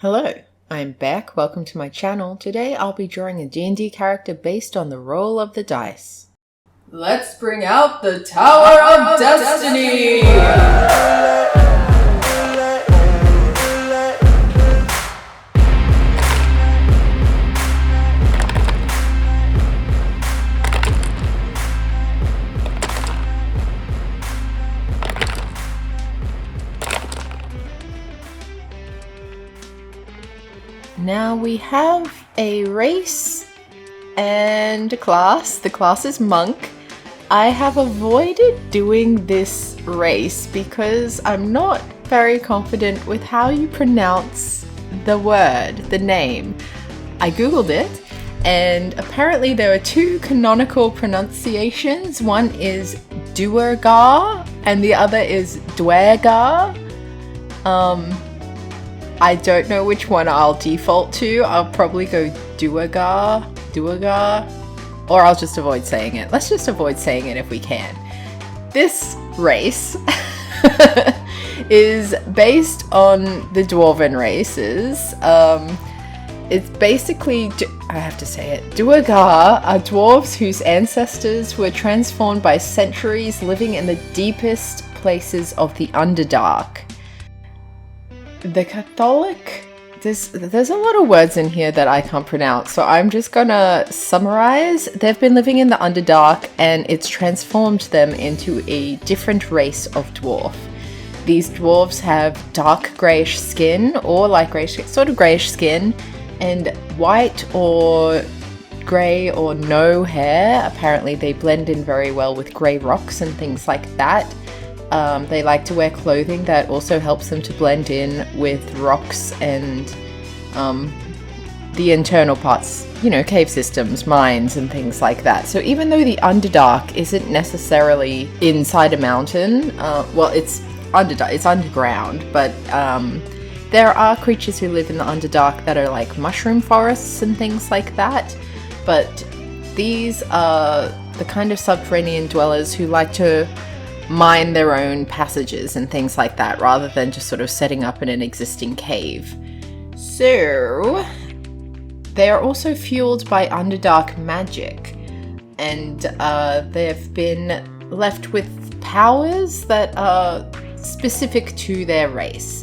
Hello, I'm back. Welcome to my channel. Today I'll be drawing a D&D character based on the roll of the dice. Let's bring out the Tower of Destiny! Now we have a race and a class. The class is Monk. I have avoided doing this race because I'm not very confident with how you pronounce the word, the name. I googled it and apparently there are two canonical pronunciations. One is Duergar and the other is Duergar. I don't know which one I'll default to. I'll probably go Duergar, or I'll just avoid saying it. Let's just avoid saying it if we can. This race is based on the Dwarven races. It's basically, I have to say it, Duergar are dwarves whose ancestors were transformed by centuries living in the deepest places of the Underdark. The Catholic, there's a lot of words in here that I can't pronounce, so I'm just gonna summarize. They've been living in the Underdark and it's transformed them into a different race of dwarf. These dwarves have dark greyish skin or light greyish, sort of greyish skin, and white or grey or no hair. Apparently they blend in very well with grey rocks and things like that. They like to wear clothing that also helps them to blend in with rocks and the internal parts, you know, cave systems, mines and things like that. So even though the Underdark isn't necessarily inside a mountain, well, it's underground, but there are creatures who live in the Underdark that are like mushroom forests and things like that. But these are the kind of subterranean dwellers who like to mine their own passages and things like that, rather than just sort of setting up in an existing cave. So they are also fueled by Underdark magic, and they've been left with powers that are specific to their race.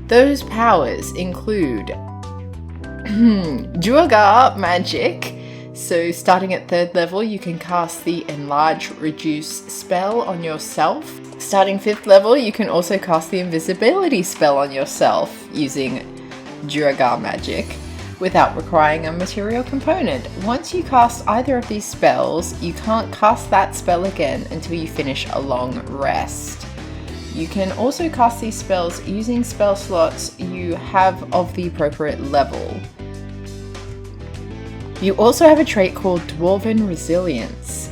Those powers include Duergar magic. So starting at 3rd level, you can cast the Enlarge Reduce spell on yourself. Starting 5th level, you can also cast the Invisibility spell on yourself using Duergar magic without requiring a material component. Once you cast either of these spells, you can't cast that spell again until you finish a long rest. You can also cast these spells using spell slots you have of the appropriate level. You also have a trait called Dwarven Resilience.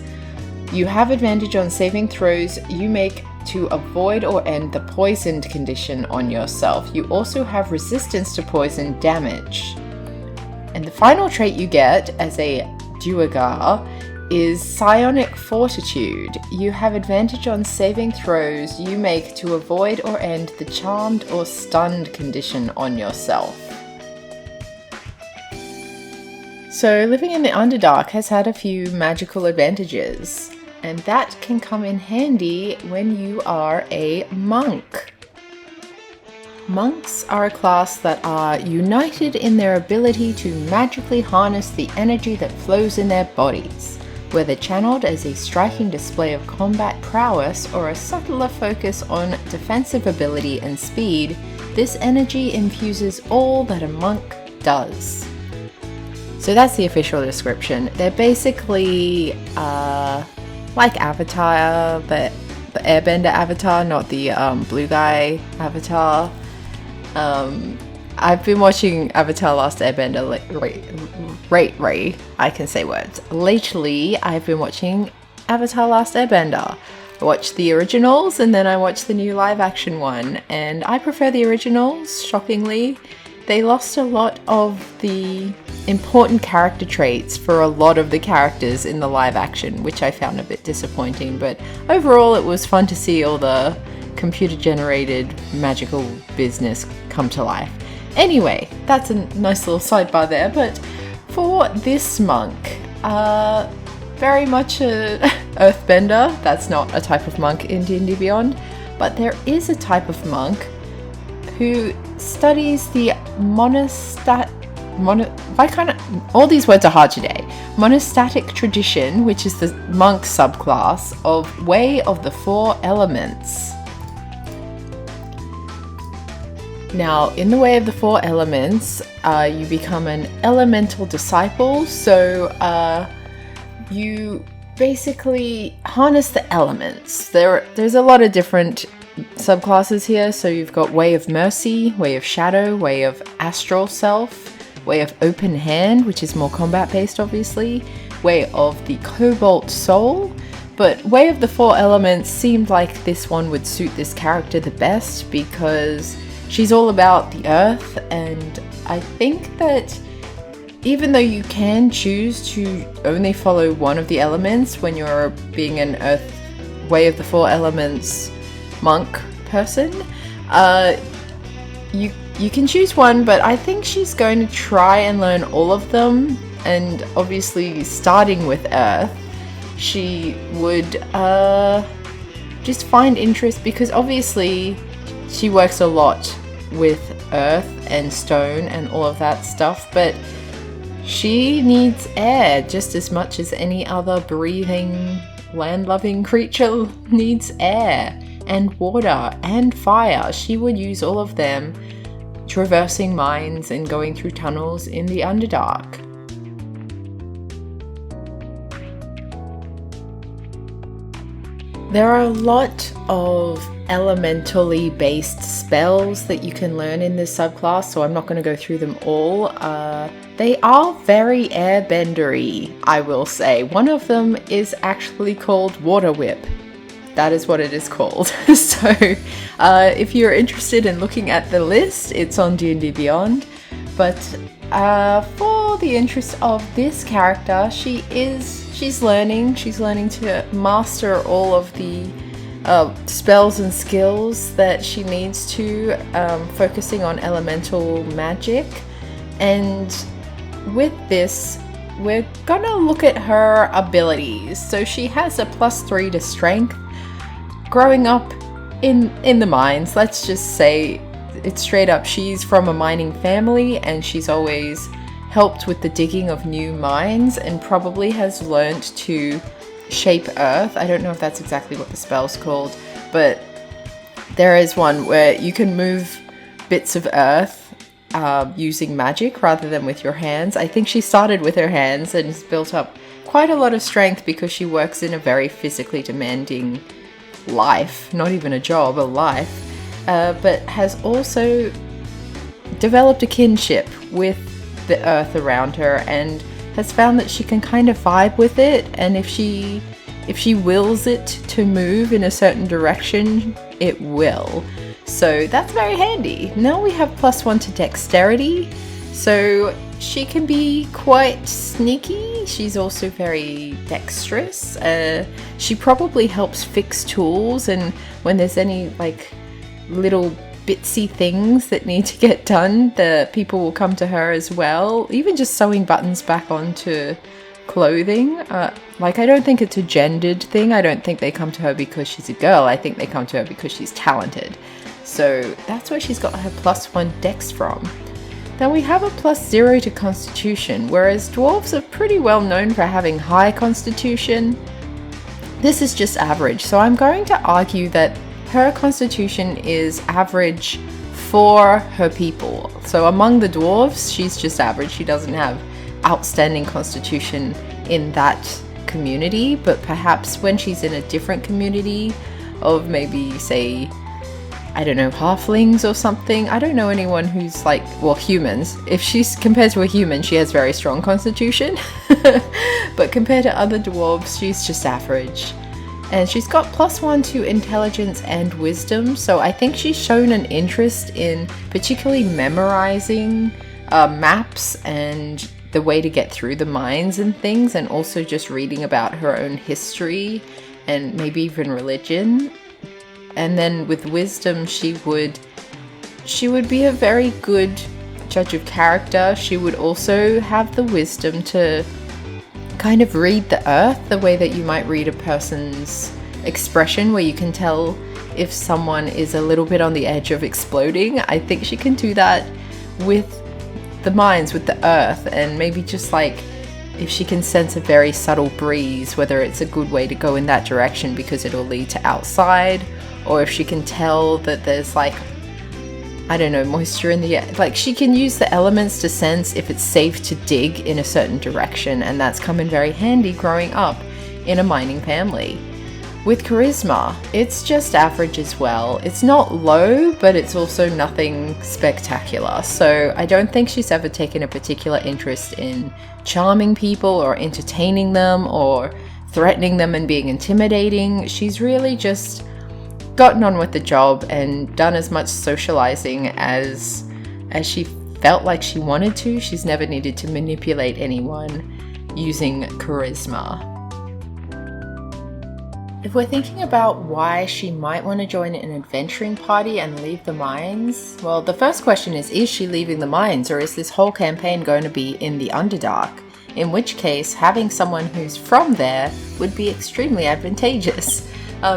You have advantage on saving throws you make to avoid or end the poisoned condition on yourself. You also have resistance to poison damage. And the final trait you get as a Duergar is Psionic Fortitude. You have advantage on saving throws you make to avoid or end the charmed or stunned condition on yourself. So living in the Underdark has had a few magical advantages, and that can come in handy when you are a monk. Monks are a class that are united in their ability to magically harness the energy that flows in their bodies. Whether channeled as a striking display of combat prowess or a subtler focus on defensive ability and speed, this energy infuses all that a monk does. So that's the official description. They're basically like Avatar, the Airbender Avatar, not the blue guy Avatar. I've been watching Avatar Last Airbender I can say words. Lately, I've been watching Avatar Last Airbender. I watched the originals and then I watched the new live action one, and I prefer the originals, shockingly. They lost a lot of the important character traits for a lot of the characters in the live action, which I found a bit disappointing, but overall it was fun to see all the computer generated magical business come to life. Anyway, that's a nice little sidebar there, but for this monk, very much a earthbender. That's not a type of monk in D&D Beyond, but there is a type of monk who studies the all these words are hard today. Monastatic tradition, which is the monk subclass of Way of the Four Elements. Now, in the Way of the Four Elements, you become an elemental disciple, so you basically harness the elements. There's a lot of different subclasses here, so you've got Way of Mercy, Way of Shadow, Way of Astral Self, Way of Open Hand, which is more combat based obviously, Way of the Cobalt Soul, but Way of the Four Elements seemed like this one would suit this character the best because she's all about the earth, and I think that even though you can choose to only follow one of the elements when you're being an earth Way of the Four Elements monk person, you can choose one, but I think she's going to try and learn all of them, and obviously starting with earth, she would just find interest because obviously she works a lot with earth and stone and all of that stuff, but she needs air just as much as any other breathing, land-loving creature needs air and water and fire. She would use all of them, traversing mines and going through tunnels in the Underdark. There are a lot of elementally based spells that you can learn in this subclass, so I'm not going to go through them all. They are very airbendery, I will say. One of them is actually called Water Whip. That is what it is called. So if you're interested in looking at the list, it's on D&D Beyond. But for the interest of this character, she's learning to master all of the spells and skills that she needs to, focusing on elemental magic. And with this, we're gonna look at her abilities. So she has a +3 to strength. Growing up in the mines, let's just say it's straight up, she's from a mining family and she's always helped with the digging of new mines and probably has learnt to shape earth. I don't know if that's exactly what the spell's called, but there is one where you can move bits of earth using magic rather than with your hands. I think she started with her hands and has built up quite a lot of strength because she works in a very physically demanding life, not even a job, a life, but has also developed a kinship with the earth around her and has found that she can kind of vibe with it, and if she wills it to move in a certain direction, it will. So that's very handy. Now we have +1 to dexterity, so she can be quite sneaky. She's also very dexterous. She probably helps fix tools, and when there's any like little bitsy things that need to get done, the people will come to her as well. Even just sewing buttons back onto clothing. Like, I don't think it's a gendered thing. I don't think they come to her because she's a girl. I think they come to her because she's talented. So that's where she's got her +1 dex from. Then we have a +0 to constitution, whereas dwarves are pretty well known for having high constitution. This is just average, so I'm going to argue that her constitution is average for her people. So among the dwarves, she's just average. She doesn't have outstanding constitution in that community, but perhaps when she's in a different community of maybe, say, I don't know, halflings or something. I don't know anyone who's like, well, humans. If she's compared to a human, she has very strong constitution. But compared to other dwarves, she's just average. And she's got +1 to intelligence and wisdom. So I think she's shown an interest in particularly memorizing maps and the way to get through the mines and things, and also just reading about her own history and maybe even religion. And then with wisdom, she would be a very good judge of character, she would also have the wisdom to kind of read the earth the way that you might read a person's expression, where you can tell if someone is a little bit on the edge of exploding. I think she can do that with the minds, with the earth, and maybe just like if she can sense a very subtle breeze, whether it's a good way to go in that direction because it'll lead to outside, or if she can tell that there's like, I don't know, moisture in the air. Like, she can use the elements to sense if it's safe to dig in a certain direction, and that's come in very handy growing up in a mining family. With charisma, it's just average as well. It's not low, but it's also nothing spectacular. So I don't think she's ever taken a particular interest in charming people or entertaining them or threatening them and being intimidating. She's really just gotten on with the job and done as much socializing as she felt like she wanted to. She's never needed to manipulate anyone using charisma. If we're thinking about why she might want to join an adventuring party and leave the mines, well, the first question is she leaving the mines, or is this whole campaign going to be in the Underdark? In which case, having someone who's from there would be extremely advantageous.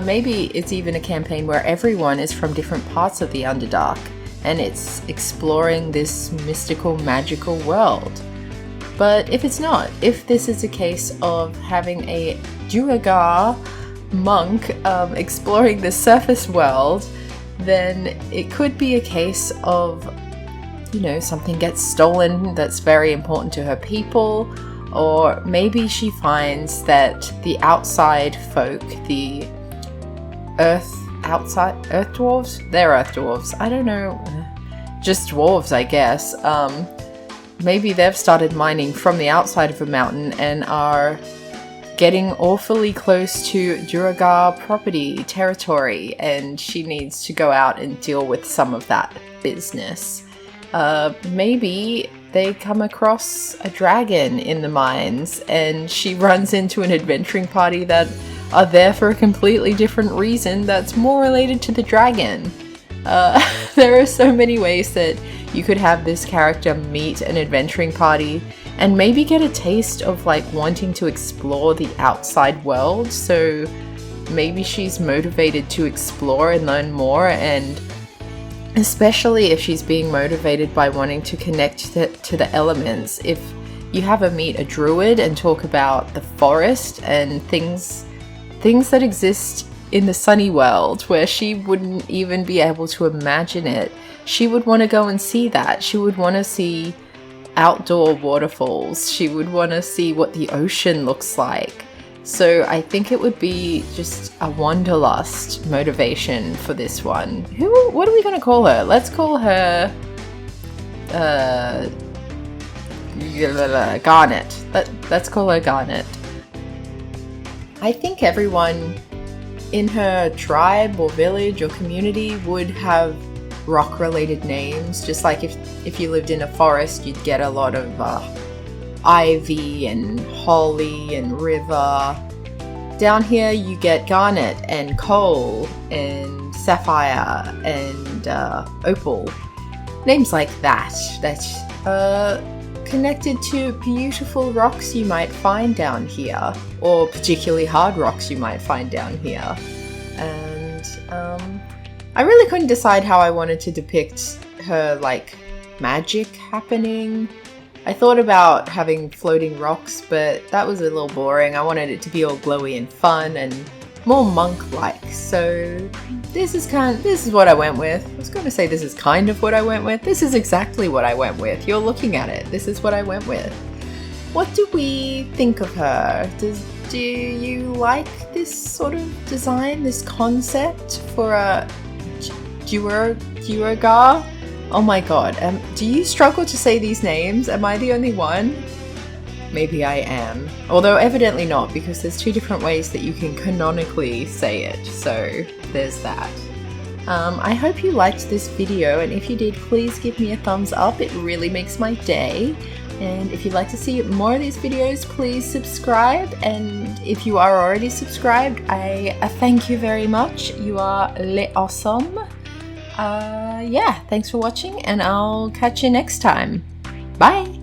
Maybe it's even a campaign where everyone is from different parts of the Underdark, and it's exploring this mystical, magical world. But if it's not, if this is a case of having a Duergar Monk exploring the surface world, then it could be a case of, you know, something gets stolen that's very important to her people, or maybe she finds that the outside folk, the earth dwarves? They're earth dwarves. I don't know. Just dwarves, I guess. Maybe they've started mining from the outside of a mountain and are getting awfully close to Duergar property territory, and she needs to go out and deal with some of that business. Maybe they come across a dragon in the mines and she runs into an adventuring party that are there for a completely different reason that's more related to the dragon. There are so many ways that you could have this character meet an adventuring party and maybe get a taste of like wanting to explore the outside world. So maybe she's motivated to explore and learn more, and especially if she's being motivated by wanting to connect to the elements. If you have her meet a druid and talk about the forest and things that exist in the sunny world where she wouldn't even be able to imagine it, she would want to go and see that. She would want to see outdoor waterfalls. She would want to see what the ocean looks like. So I think it would be just a wanderlust motivation for this one. What are we going to call her? Let's call her Garnet. Let's call her Garnet. I think everyone in her tribe or village or community would have rock-related names. Just like if you lived in a forest, you'd get a lot of ivy and holly and river. Down here you get garnet and coal and sapphire and opal. Names like that connected to beautiful rocks you might find down here, or particularly hard rocks you might find down here. And I really couldn't decide how I wanted to depict her like magic happening. I thought about having floating rocks, but that was a little boring. I wanted it to be all glowy and fun and more monk-like. So this is what I went with. I was going to say this is kind of what I went with. This is exactly what I went with. You're looking at it. This is what I went with. What do we think of her? Do you like this sort of design, this concept for a Duergar? Oh my god, do you struggle to say these names? Am I the only one? Maybe I am. Although evidently not, because there's two different ways that you can canonically say it, so there's that. I hope you liked this video, and if you did, please give me a thumbs up. It really makes my day. And if you'd like to see more of these videos, please subscribe. And if you are already subscribed, I thank you very much. You are awesome. yeah, thanks for watching, and I'll catch you next time. Bye!